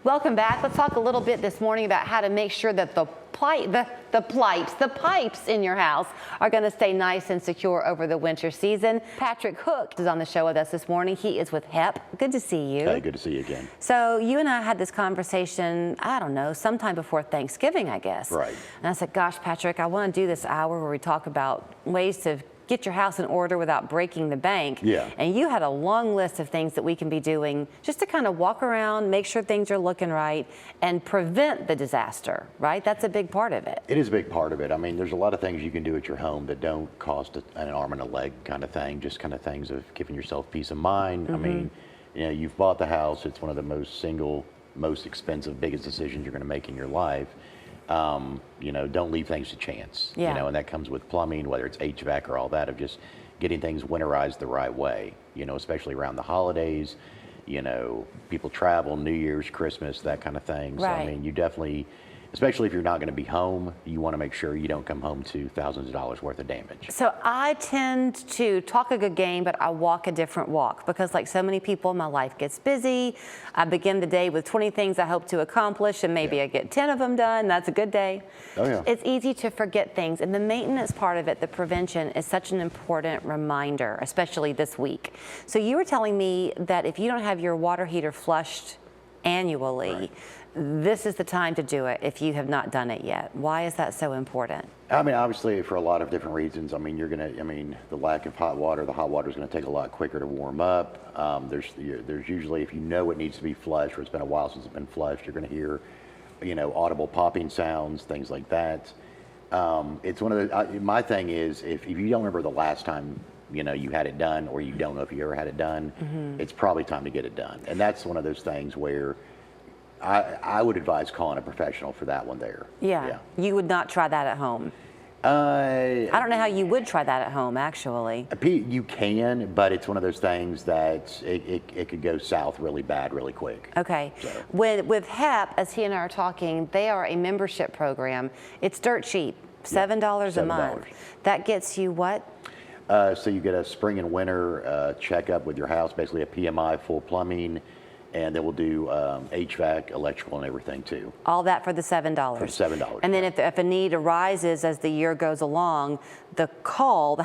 Welcome back. Let's talk a little bit this morning about how to make sure that the pipes in your house are going to stay nice and secure over the winter season. Patrick Hook is on the show with us this morning. He is with HEP. Good to see you. Hey, good to see you again. So you and I had this conversation, I don't know, sometime before Thanksgiving, I guess. Right. And I said, gosh, Patrick, I want to do this hour where we talk about ways to get your house in order without breaking the bank. Yeah. And you had a long list of things that we can be doing just to kind of walk around, make sure things are looking right, and prevent the disaster, right? That's a big part of it. It is a big part of it. I mean, there's a lot of things you can do at your home that don't cost an arm and a leg kind of thing, just kind of things of giving yourself peace of mind. I mean, you know, you've bought the house. It's one of the most expensive, biggest decisions you're going to make in your life. You know, don't leave things to chance. Yeah. You know, and that comes with plumbing, whether it's HVAC or all that, of just getting things winterized the right way, you know, especially around the holidays. You know, people travel, New Year's, Christmas, that kind of thing. So, Right. I mean, you definitely, especially if you're not going to be home, you want to make sure you don't come home to thousands of dollars worth of damage. So I tend to talk a good game, but I walk a different walk because, like so many people, my life gets busy. I begin the day with 20 things I hope to accomplish, and maybe I get 10 of them done. That's a good day. Oh, yeah. It's easy to forget things, and the maintenance part of it, the prevention, is such an important reminder, especially this week. So you were telling me that if you don't have your water heater flushed annually, Right. this is the time to do it if you have not done it yet. Why is that so important? I mean, obviously, for a lot of different reasons. I mean, the lack of hot water, the hot water is going to take a lot quicker to warm up. There's usually, if you know it needs to be flushed or it's been a while since it's been flushed, you're going to hear, you know, audible popping sounds, things like that. It's one of the, my thing is, if you don't remember the last time, you know, you had it done, or you don't know if you ever had it done, it's probably time to get it done. And that's one of those things where I would advise calling a professional for that one there. Yeah. You would not try that at home. I I don't know how you would try that at home, actually. You can, but it's one of those things that it could go south really bad really quick. Okay. So. With HEP, as he and I are talking, they are a membership program. It's dirt cheap, $7 a month. That gets you what? So you get a spring and winter checkup with your house, basically a PMI, full plumbing, and then we'll do HVAC, electrical, and everything too. All that for the $7. For $7. And then if a need arises as the year goes along, the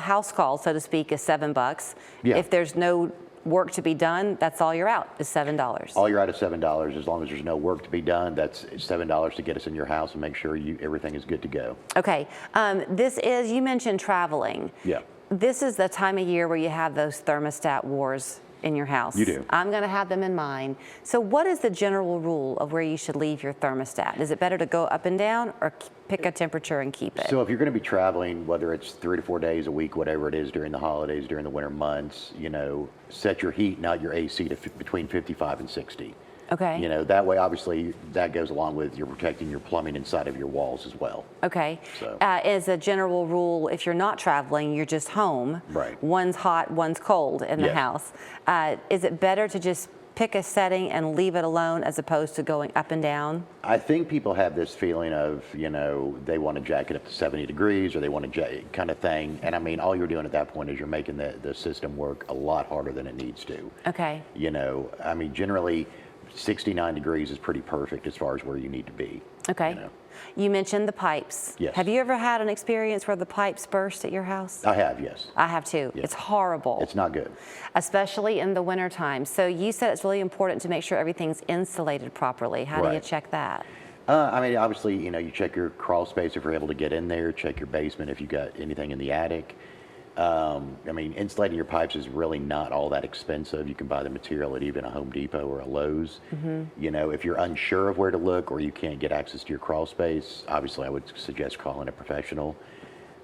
house call, so to speak, is $7. Yeah. If there's no work to be done, that's all you're out, is $7. All you're out is $7. As long as there's no work to be done, that's $7 to get us in your house and make sure everything is good to go. Okay. You mentioned traveling. Yeah. This is the time of year where you have those thermostat wars in your house. You do. I'm going to have them in mine. So what is the general rule of where you should leave your thermostat? Is it better to go up and down, or pick a temperature and keep it? So if you're going to be traveling, whether it's 3 to 4 days a week, whatever it is during the holidays, during the winter months, you know, set your heat, not your AC, to between 55 and 60. Okay. You know, that way, obviously, that goes along with you're protecting your plumbing inside of your walls as well. Okay. So. As a general rule, if you're not traveling, you're just home. Right. One's hot, one's cold in the Yes. house. Is it better to just pick a setting and leave it alone as opposed to going up and down? I think people have this feeling of, you know, they want to jack it up to 70 degrees or they want to kind of thing. And I mean, all you're doing at that point is you're making the system work a lot harder than it needs to. Okay. You know, I mean, generally, 69 degrees is pretty perfect as far as where you need to be. Okay. You know? You mentioned the pipes. Yes. Have you ever had an experience where the pipes burst at your house? I have, yes. I have too. Yeah. It's horrible. It's not good. Especially in the wintertime. So you said it's really important to make sure everything's insulated properly. How do you Right. check that? I mean, obviously, you know, you check your crawl space if you're able to get in there, check your basement if you've got anything in the attic. I mean, insulating your pipes is really not all that expensive. You can buy the material at even a Home Depot or a Lowe's. You know, if you're unsure of where to look or you can't get access to your crawl space, obviously I would suggest calling a professional.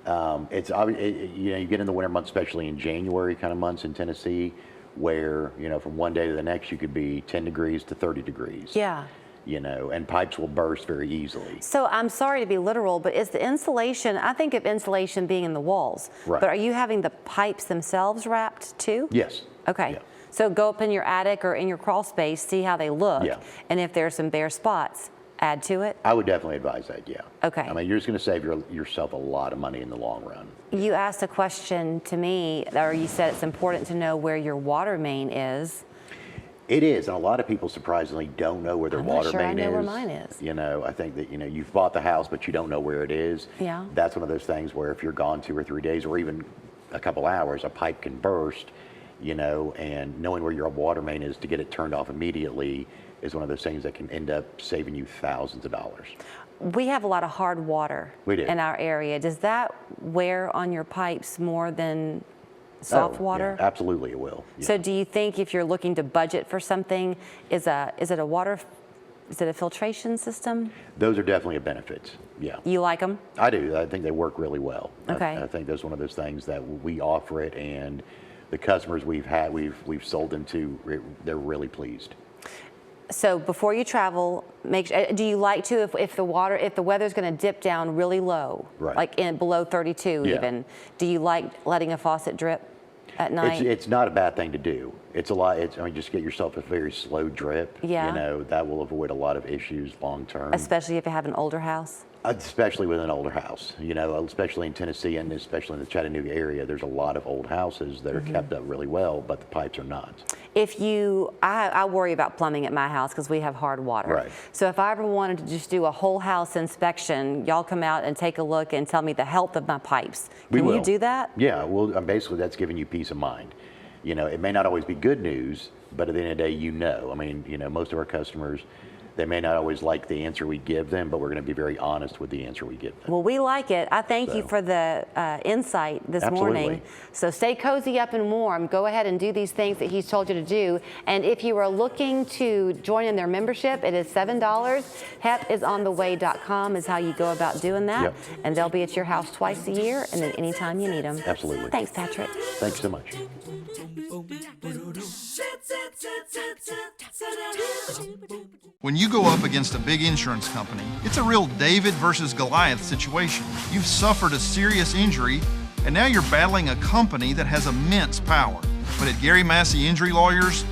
You know, you get in the winter months, especially in January kind of months in Tennessee, where, you know, from one day to the next, you could be 10 degrees to 30 degrees. Yeah. You know, and pipes will burst very easily. So I'm sorry to be literal, but is the insulation, I think of insulation being in the walls, Right. but are you having the pipes themselves wrapped too? Yes. Okay. Yeah. So go up in your attic or in your crawl space, see how they look. Yeah. And if there's some bare spots, add to it? I would definitely advise that, yeah. Okay. I mean, you're just going to save yourself a lot of money in the long run. You asked a question to me, or you said it's important to know where your water main is. It is, and a lot of people surprisingly don't know where their I'm water not sure I main know is. where mine is. You know, I think that, you've bought the house, but you don't know where it is. Yeah. That's one of those things where if you're gone 2 or 3 days, or even a couple hours, a pipe can burst, and knowing where your water main is to get it turned off immediately is one of those things that can end up saving you thousands of dollars. We have a lot of hard water We do. in our area. Does that wear on your pipes more than soft Oh, water? yeah, absolutely it will. Yeah. So do you think if you're looking to budget for something, is it a filtration system? Those are definitely a benefit. Yeah. You like them? I do. I think they work really well. Okay. I think that's one of those things that we offer it, and the customers we've sold them to, they're really pleased. So before you travel, do you like to, if the weather's going to dip down really low, Right. like below 32 Yeah. even, do you like letting a faucet drip at night? It's not a bad thing to do. It's a lot. Just get yourself a very slow drip. Yeah. That will avoid a lot of issues long term. Especially if you have an older house? Especially with an older house, especially in Tennessee and especially in the Chattanooga area, there's a lot of old houses that are kept up really well, but the pipes are not. I worry about plumbing at my house because we have hard water. Right. So if I ever wanted to just do a whole house inspection, y'all come out and take a look and tell me the health of my pipes. We Can will. you do that? Yeah, well, basically that's giving you peace of mind. It may not always be good news, but at the end of the day, most of our customers, they may not always like the answer we give them, but we're going to be very honest with the answer we give them. Well, we like it. I thank you So. for the insight this morning. Absolutely. So stay cozy up and warm. Go ahead and do these things that he's told you to do. And if you are looking to join in their membership, it is $7. HEPisontheway.com is how you go about doing that. Yep. And they'll be at your house twice a year and then anytime you need them. Absolutely. Thanks, Patrick. Thanks so much. When you go up against a big insurance company, it's a real David versus Goliath situation. You've suffered a serious injury, and now you're battling a company that has immense power. But at Gary Massey Injury Lawyers,